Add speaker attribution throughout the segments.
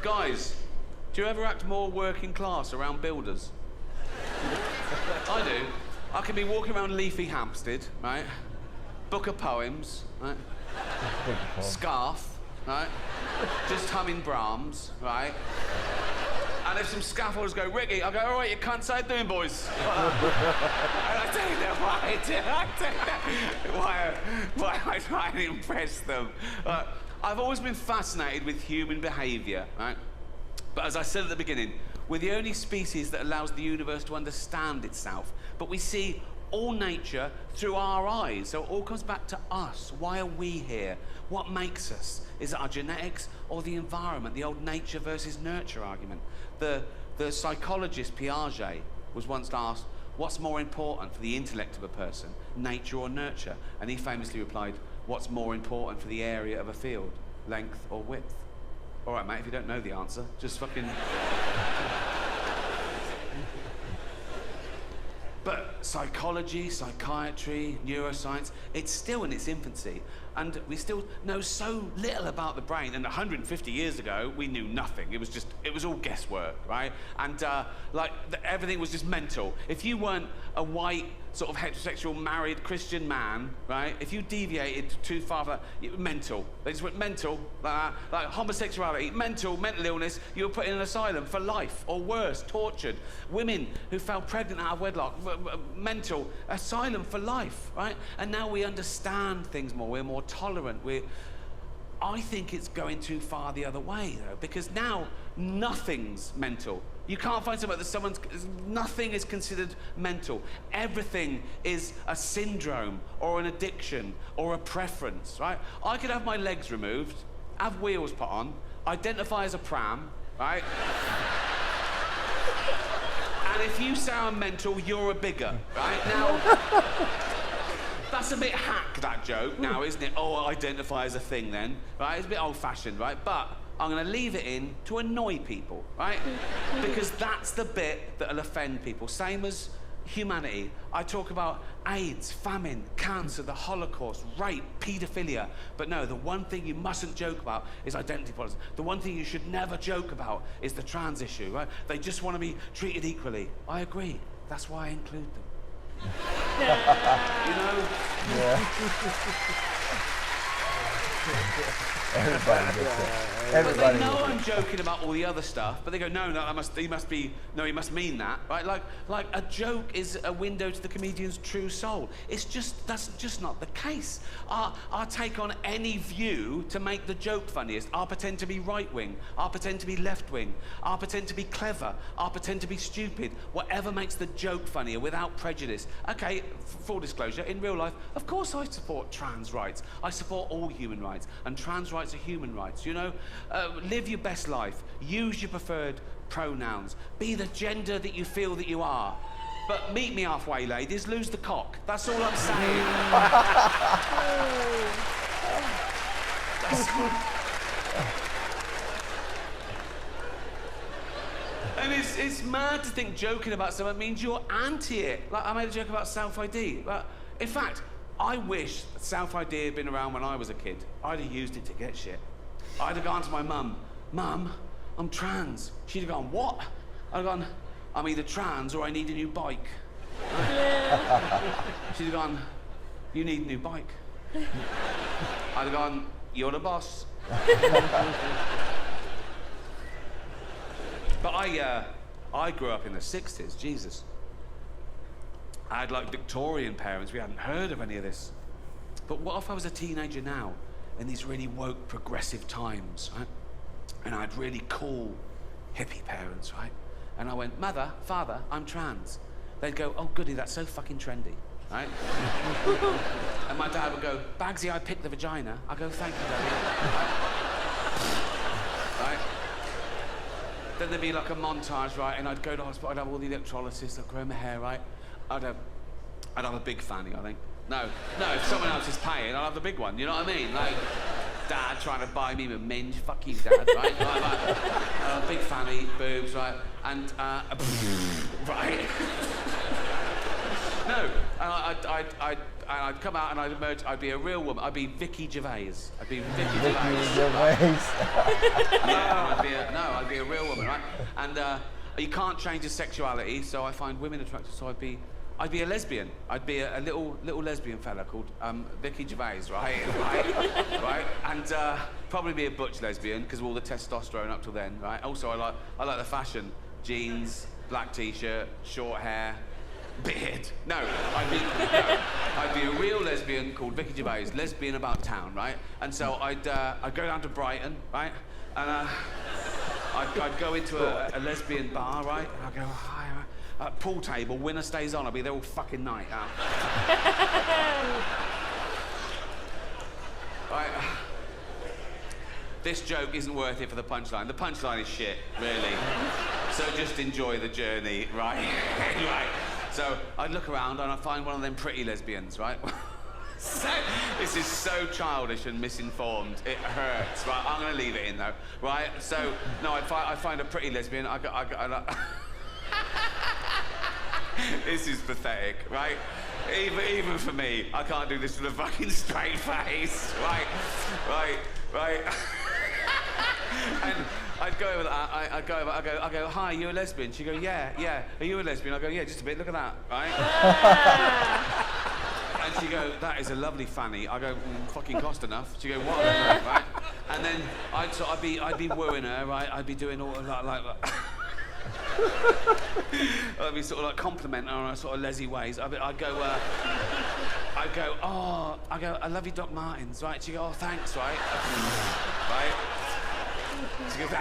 Speaker 1: Guys, do you ever act more working class around builders? I do. I can be walking around leafy Hampstead, right? Book of poems, right? Scarf, right? Just humming Brahms, right? And if some scaffolders go, Ricky, I go, all right, you can't say doing, boys. And I don't know why I try and impress them. I've always been fascinated with human behaviour, right? But as I said at the beginning, we're the only species that allows the universe to understand itself. But we see all nature through our eyes, so it all comes back to us. Why are we here? What makes us? Is it our genetics or the environment? The old nature versus nurture argument. The psychologist Piaget was once asked, what's more important for the intellect of a person, nature or nurture? And he famously replied, what's more important for the area of a field, length or width? All right, mate, if you don't know the answer, just fucking... But psychology, psychiatry, neuroscience, it's still in its infancy. And we still know so little about the brain. And 150 years ago, we knew nothing. It was all guesswork, right? And everything was just mental. If you weren't a white, sort of heterosexual, married Christian man, right? If you deviated too far, mental. They just went mental, like that. Like homosexuality, mental illness, you were put in an asylum for life, or worse, tortured. Women who fell pregnant out of wedlock, mental, asylum for life, right? And now we understand things more, we're more tolerant, I think it's going too far the other way, though, because now nothing's mental. You can't find something that nothing is considered mental. Everything is a syndrome or an addiction or a preference, right? I could have my legs removed, have wheels put on, identify as a pram, right? And if you say I'm mental, you're a bigger, right? Now, that's a bit hack, that joke now, isn't it? Oh, identify as a thing then, right? It's a bit old-fashioned, right? But I'm going to leave it in to annoy people, right? Because that's the bit that'll offend people. Same as humanity. I talk about AIDS, famine, cancer, the Holocaust, rape, paedophilia. But no, the one thing you mustn't joke about is identity politics. The one thing you should never joke about is the trans issue, right? They just want to be treated equally. I agree. That's why I include them. You know? Yeah.
Speaker 2: Everybody gets it. Everybody
Speaker 1: they know I'm joking about all the other stuff, but they go, no, he must mean that, right? Like a joke is a window to the comedian's true soul. That's just not the case. I'll take on any view to make the joke funniest. I'll pretend to be right-wing. I'll pretend to be left-wing. I'll pretend to be clever. I'll pretend to be stupid. Whatever makes the joke funnier without prejudice. Okay, full disclosure, in real life, of course I support trans rights. I support all human rights, and trans rights are human rights, you know? Live your best life. Use your preferred pronouns. Be the gender that you feel that you are. But meet me halfway, ladies. Lose the cock. That's all I'm saying. And it's mad to think joking about something means you're anti it. Like, I made a joke about self-ID. In fact, I wish self-ID had been around when I was a kid. I'd have used it to get shit. I'd have gone to my mum, Mum, I'm trans. She'd have gone, what? I'd have gone, I'm either trans or I need a new bike. She'd have gone, you need a new bike. I'd have gone, you're the boss. But I grew up in the 60s, Jesus. I had like Victorian parents, we hadn't heard of any of this. But what if I was a teenager now, in these really woke, progressive times, right? And I had really cool, hippie parents, right? And I went, Mother, Father, I'm trans. They'd go, oh goody, that's so fucking trendy, right? And my dad would go, Bagsy, I picked the vagina. I go, thank you, Daddy. Right? Then there'd be like a montage, right? And I'd go to hospital, I'd have all the electrolysis, I'd grow my hair, right? I'd have a big fanny, I think. No, if someone else is paying, I'll have the big one, you know what I mean? Like, Dad trying to buy me a minge, fuck you, Dad, right? Big fanny, boobs, right? And, right? No, I'd come out and I'd emerge. I'd be a real woman. I'd be Vicky Gervais. I'd be Vicky
Speaker 2: Vicky
Speaker 1: Gervais.
Speaker 2: Gervais.
Speaker 1: I'd be a real woman, right? And you can't change your sexuality, so I find women attractive. So I'd be a lesbian. I'd be a little lesbian fella called Vicky Gervais, right? right? And probably be a butch lesbian because of all the testosterone up till then, right? Also, I like the fashion: jeans, black t-shirt, short hair, beard. No, I'd be a real lesbian called Vicky Gervais, lesbian about town, right? And so I'd go down to Brighton, right? And I'd go into a lesbian bar, right? And I'd go, hi, pool table, winner stays on. I'll be there all fucking night. Right. This joke isn't worth it for the punchline. The punchline is shit, really. So just enjoy the journey, right? Right. So I'd look around and I'd find one of them pretty lesbians, right? This is so childish and misinformed. It hurts, right? I'm gonna leave it in though, right? So no, I'd find a pretty lesbian. This is pathetic, right? Even for me, I can't do this with a fucking straight face, right? And I'd go over that. I go, hi, you a lesbian? She'd go, yeah. Are you a lesbian? I go, yeah, just a bit. Look at that, right? And she'd go, that is a lovely fanny. I go, fucking cost enough. She'd go, what? Right? And then I'd be wooing her, right? I'd be doing all like I'd be sort of like complimenting her on her sort of lesy ways. I'd go, I love your Doc Martens, right? She'd go, oh, thanks, right? Right? She'd go,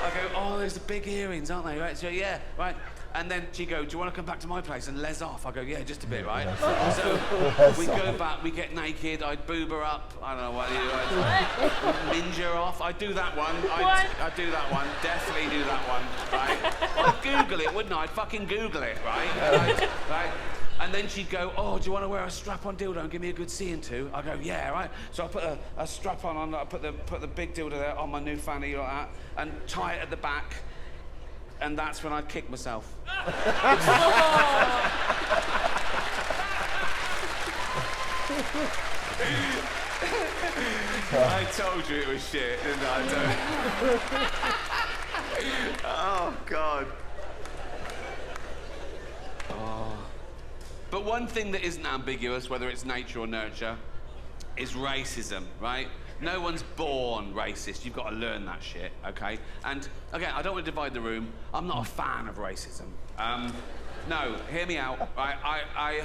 Speaker 1: I go, oh, those are big earrings, aren't they? Right? So yeah, right. And then she'd go, do you want to come back to my place and les off? I go, yeah, just a bit, right? So we go back, we get naked, I'd boob her up, I don't know what you do, I'd ninja off. I'd do that one, I'd do that one, definitely do that one, right? I'd Google it, wouldn't I? I'd fucking Google it, right? Right? And then she'd go, oh, do you want to wear a strap-on dildo and give me a good seeing to? I go, yeah, right. So I put a strap-on on, I put the big dildo there on my new fanny like that, and tie it at the back, and that's when I'd kick myself. I told you it was shit, didn't I? Oh, God. Oh. But one thing that isn't ambiguous, whether it's nature or nurture, is racism, right? No one's born racist. You've got to learn that shit, okay? And again, I don't want to divide the room. I'm not a fan of racism. No, hear me out. I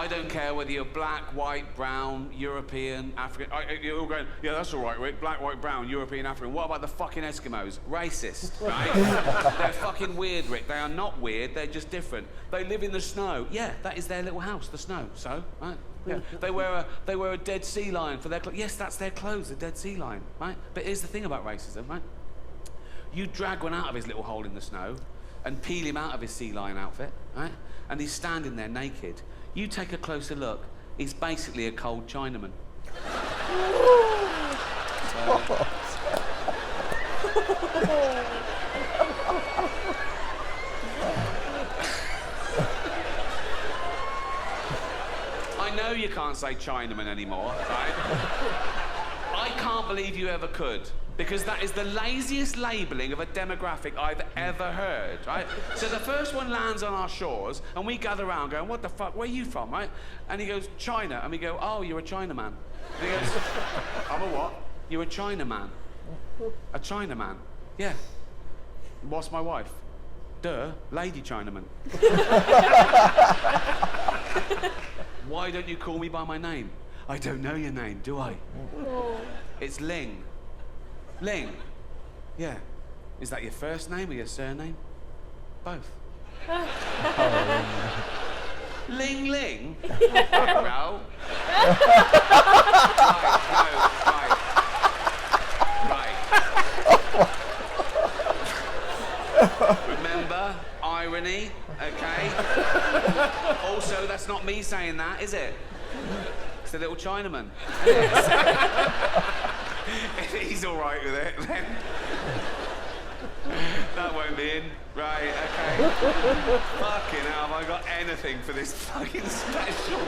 Speaker 1: don't care whether you're black, white, brown, European, African. You're all going, yeah, that's all right, Rick. Black, white, brown, European, African. What about the fucking Eskimos? Racist, right? They're fucking weird, Rick. They are not weird. They're just different. They live in the snow. Yeah, that is their little house, the snow. So, right? Yeah. They wear a dead sea lion for their clothes. Yes, that's their clothes, a dead sea lion, right? But here's the thing about racism, right? You drag one out of his little hole in the snow and peel him out of his sea lion outfit, right? And he's standing there naked. You take a closer look, he's basically a cold Chinaman. I know you can't say Chinaman anymore, right? I can't believe you ever could, because that is the laziest labelling of a demographic I've ever heard, right? So the first one lands on our shores, and we gather around going, what the fuck, where are you from, right? And he goes, China. And we go, oh, you're a Chinaman. And he goes, I'm a what? You're a Chinaman. A Chinaman? Yeah. What's my wife? Duh, Lady Chinaman. Why don't you call me by my name? I don't know your name, do I? Oh. It's Ling. Ling? Yeah. Is that your first name or your surname? Both. Ling Ling? No. Right. Remember, irony, okay? Also, that's not me saying that, is it? It's the little Chinaman. If he's all right with it, then... That won't be in. Right, okay. Fucking hell, have I got anything for this fucking special?